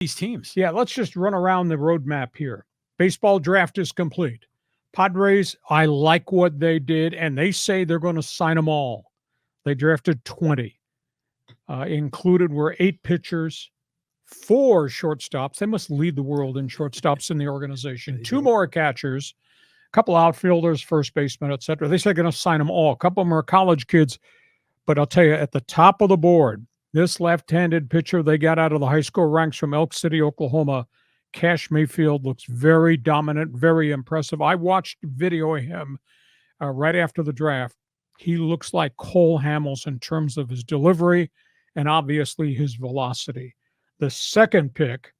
these teams. Yeah, let's just run around the roadmap here. Baseball draft is complete. Padres, I like what they did, and they say they're going to sign them all. They drafted 20. Included were 8 pitchers, 4 shortstops. They must lead the world in shortstops in the organization. 2 more catchers, a couple outfielders, first baseman, etc. They say they're going to sign them all. A couple of them are college kids. But I'll tell you, at the top of the board, this left-handed pitcher they got out of the high school ranks from Elk City, Oklahoma, Cash Mayfield, looks very dominant, very impressive. I watched video of him right after the draft. He looks like Cole Hamels in terms of his delivery and obviously his velocity. The second pick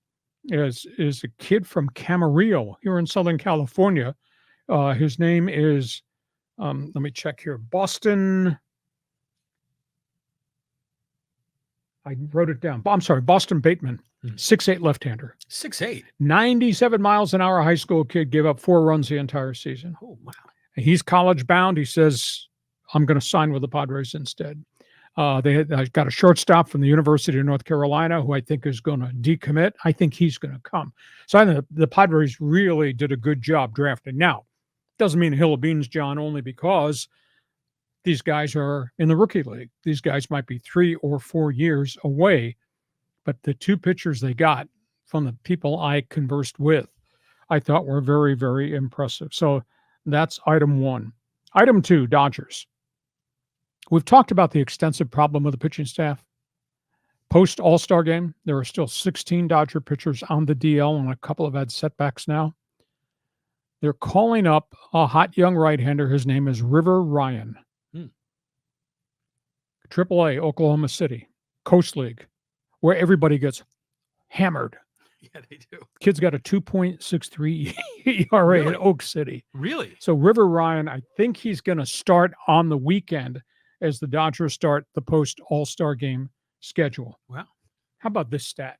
is a kid from Camarillo here in Southern California. His name is, let me check here, Boston. I wrote it down. I'm sorry, Boston Bateman, 6'8" left-hander. 6'8". 97 miles an hour high school kid, gave up 4 runs the entire season. Oh, wow. He's college bound. He says, I'm going to sign with the Padres instead. They got a shortstop from the University of North Carolina who I think is going to decommit. I think he's going to come. So I think the Padres really did a good job drafting. Now, doesn't mean a hill of beans, John, only because these guys are in the rookie league. These guys might be 3 or 4 years away, but the 2 pitchers they got from the people I conversed with, I thought were very, very impressive. So that's item 1. Item 2, Dodgers. We've talked about the extensive problem of the pitching staff. Post All-Star game, there are still 16 Dodger pitchers on the DL, and a couple have had setbacks now. They're calling up a hot young right-hander. His name is River Ryan. AAA, Oklahoma City, Coast League, where everybody gets hammered. Yeah, they do. Kid's got a 2.63 ERA in Oak City. Really? So River Ryan, I think he's going to start on the weekend as the Dodgers start the post-All-Star game schedule. Wow. How about this stat?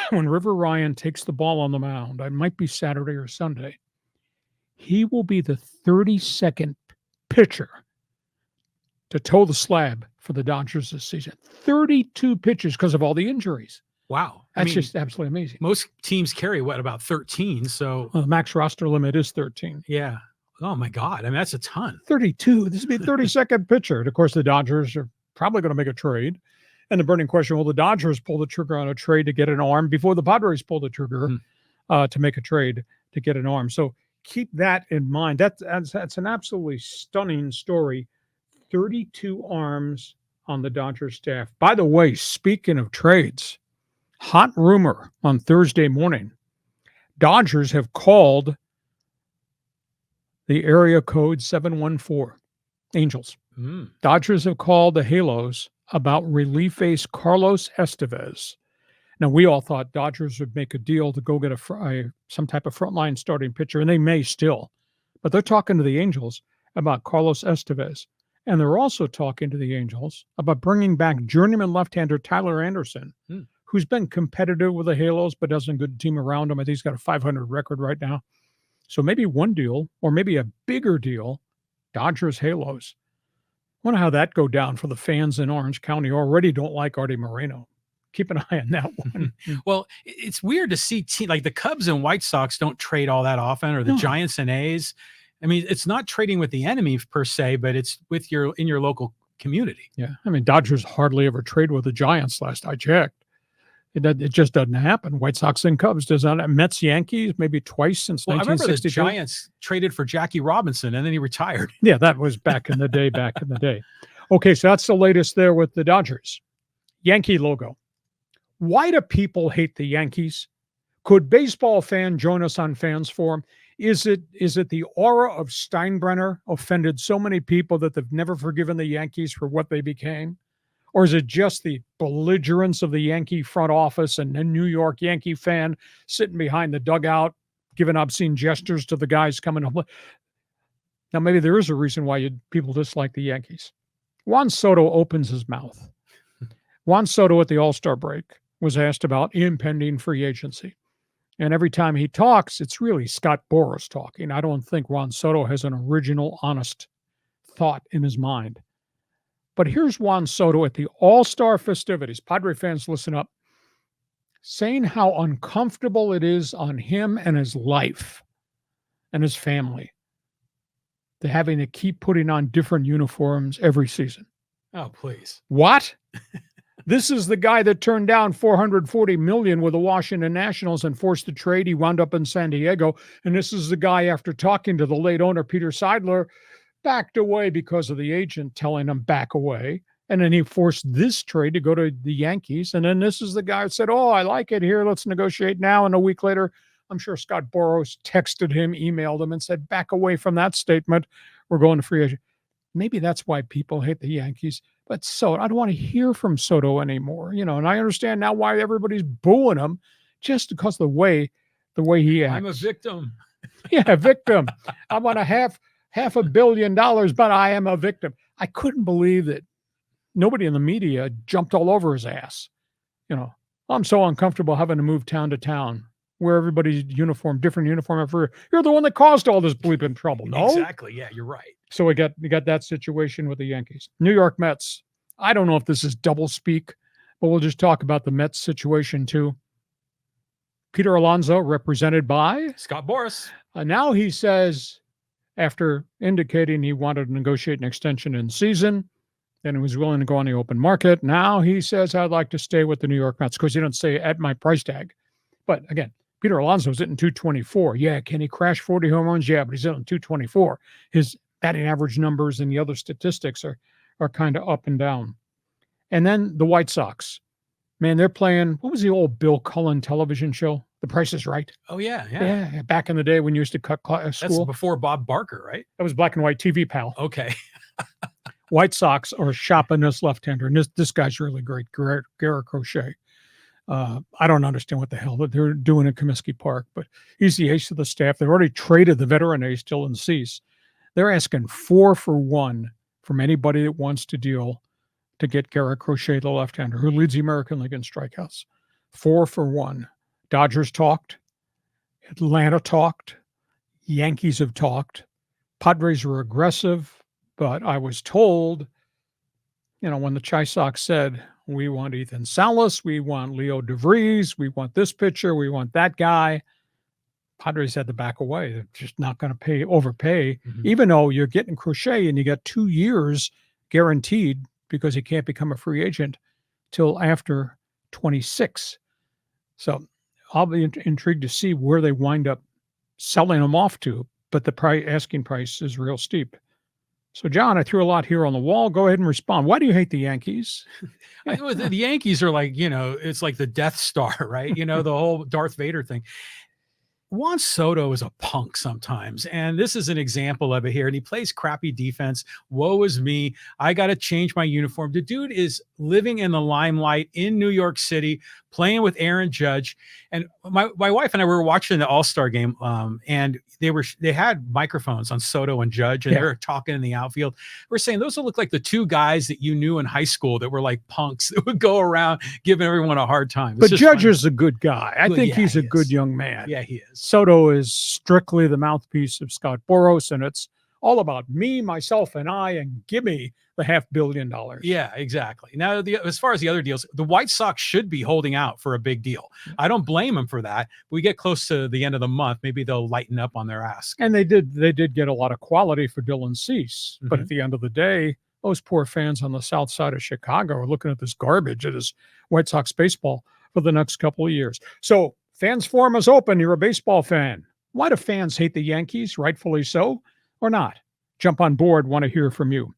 When River Ryan takes the ball on the mound, it might be Saturday or Sunday, he will be the 32nd pitcher to toe the slab for the Dodgers this season. 32 pitches because of all the injuries. Wow. That's just absolutely amazing. Most teams carry, about 13? So the max roster limit is 13. Yeah. Oh, my God. I mean, that's a ton. 32. This would be 32nd pitcher. And of course, the Dodgers are probably going to make a trade. And the burning question, will the Dodgers pull the trigger on a trade to get an arm before the Padres pull the trigger to make a trade to get an arm? So keep that in mind. That's an absolutely stunning story. 32 arms on the Dodgers staff. By the way, speaking of trades, hot rumor on Thursday morning, Dodgers have called the area code 714 Angels. Dodgers have called the Halos about relief ace Carlos Estevez. Now, we all thought Dodgers would make a deal to go get some type of frontline starting pitcher, and they may still. But they're talking to the Angels about Carlos Estevez. And they're also talking to the Angels about bringing back journeyman left-hander Tyler Anderson, who's been competitive with the Halos, but doesn't good team around him. I think he's got a 500 record right now. So maybe one deal, or maybe a bigger deal, Dodgers Halos. Wonder how that go down for the fans in Orange County who already don't like Artie Moreno. Keep an eye on that one. Well, it's weird to see like the Cubs and White Sox don't trade all that often, or the Giants and A's. I mean, it's not trading with the enemy per se, but it's with in your local community. Yeah. I mean, Dodgers hardly ever trade with the Giants last I checked. It just doesn't happen. White Sox and Cubs does not. Mets, Yankees, maybe twice since 1962. I remember the Giants traded for Jackie Robinson, and then he retired. Yeah, that was back in the day, Okay, so that's the latest there with the Dodgers. Yankee logo. Why do people hate the Yankees? Could baseball fan join us on Fans Forum? Is it the aura of Steinbrenner offended so many people that they've never forgiven the Yankees for what they became? Or is it just the belligerence of the Yankee front office and a New York Yankee fan sitting behind the dugout, giving obscene gestures to the guys coming home? Now, maybe there is a reason why people dislike the Yankees. Juan Soto opens his mouth. Juan Soto at the All-Star break was asked about impending free agency. And every time he talks, it's really Scott Boras talking. I don't think Juan Soto has an original, honest thought in his mind. But here's Juan Soto at the All-Star festivities. Padre fans, listen up. saying how uncomfortable it is on him and his life and his family to having to keep putting on different uniforms every season. Oh, please. What? This is the guy that turned down $440 million with the Washington Nationals and forced the trade. He wound up in San Diego. And this is the guy, after talking to the late owner, Peter Seidler, backed away because of the agent telling him back away. And then he forced this trade to go to the Yankees. And then this is the guy that said, oh, I like it here. Let's negotiate now. And a week later, I'm sure Scott Boras texted him, emailed him, and said, back away from that statement. We're going to free agent. Maybe that's why people hate the Yankees. But Soto, I don't want to hear from Soto anymore. And I understand now why everybody's booing him, just because the way he acts. I'm a victim. Yeah, victim. I want half $1 billion, but I am a victim. I couldn't believe that nobody in the media jumped all over his ass. I'm so uncomfortable having to move town to town, wear everybody's uniform, different uniform every year. You're the one that caused all this bleeping trouble. No, exactly. Yeah, you're right. So we got that situation with the Yankees. New York Mets. I don't know if this is double speak, but we'll just talk about the Mets situation too. Peter Alonso, represented by Scott Boras. Now he says, after indicating he wanted to negotiate an extension in season, and he was willing to go on the open market, now he says, I'd like to stay with the New York Mets, because he didn't say at my price tag. But again, Peter Alonso's hitting 224. Yeah, can he crash 40 home runs? Yeah, but he's hitting 224. His batting average numbers and the other statistics are kind of up and down. And then the White Sox. Man, they're playing, what was the old Bill Cullen television show? The Price is Right. Oh, yeah. Yeah, back in the day when you used to cut school. That's before Bob Barker, right? That was black and white TV, pal. Okay. White Sox are shopping this left-hander, and this guy's really great, Garrett Crochet. I don't understand what the hell that they're doing at Comiskey Park, but he's the ace of the staff. They've already traded the veteran ace, Dylan Cease. They're asking 4 for 1 from anybody that wants to deal to get Garrett Crochet, the left-hander, who leads the American League in strikeouts. 4 for 1. Dodgers talked. Atlanta talked. Yankees have talked. Padres were aggressive, but I was told, when the Chi Sox said, we want Ethan Salas, we want Leo DeVries, we want this pitcher, we want that guy, Padres had to back away. They're just not going to overpay, even though you're getting Crochet and you got 2 years guaranteed, because he can't become a free agent till after 26. So I'll be intrigued to see where they wind up selling him off to, but the asking price is real steep. So, John, I threw a lot here on the wall. Go ahead and respond. Why do you hate the Yankees? The Yankees are like, it's like the Death Star, right? The whole Darth Vader thing. Juan Soto is a punk sometimes, and this is an example of it here. And he plays crappy defense. Woe is me. I got to change my uniform. The dude is living in the limelight in New York City, playing with Aaron Judge. And my wife and I were watching the All-Star game, and they had microphones on Soto and Judge, and they were talking in the outfield. We're saying those will look like the two guys that you knew in high school that were like punks that would go around giving everyone a hard time. But Judge is a good guy. I think he's a good young man. Yeah, he is. Soto is strictly the mouthpiece of Scott Boras, and it's all about me, myself, and I, and give me the $500 million. Yeah, exactly. Now, as far as the other deals, the White Sox should be holding out for a big deal. I don't blame them for that. We get close to the end of the month, maybe they'll lighten up on their ask. And they did get a lot of quality for Dylan Cease, but at the end of the day, those poor fans on the south side of Chicago are looking at this garbage that is White Sox baseball for the next couple of years. So Fans Forum is open. You're a baseball fan. Why do fans hate the Yankees? Rightfully so, or not? Jump on board. Want to hear from you.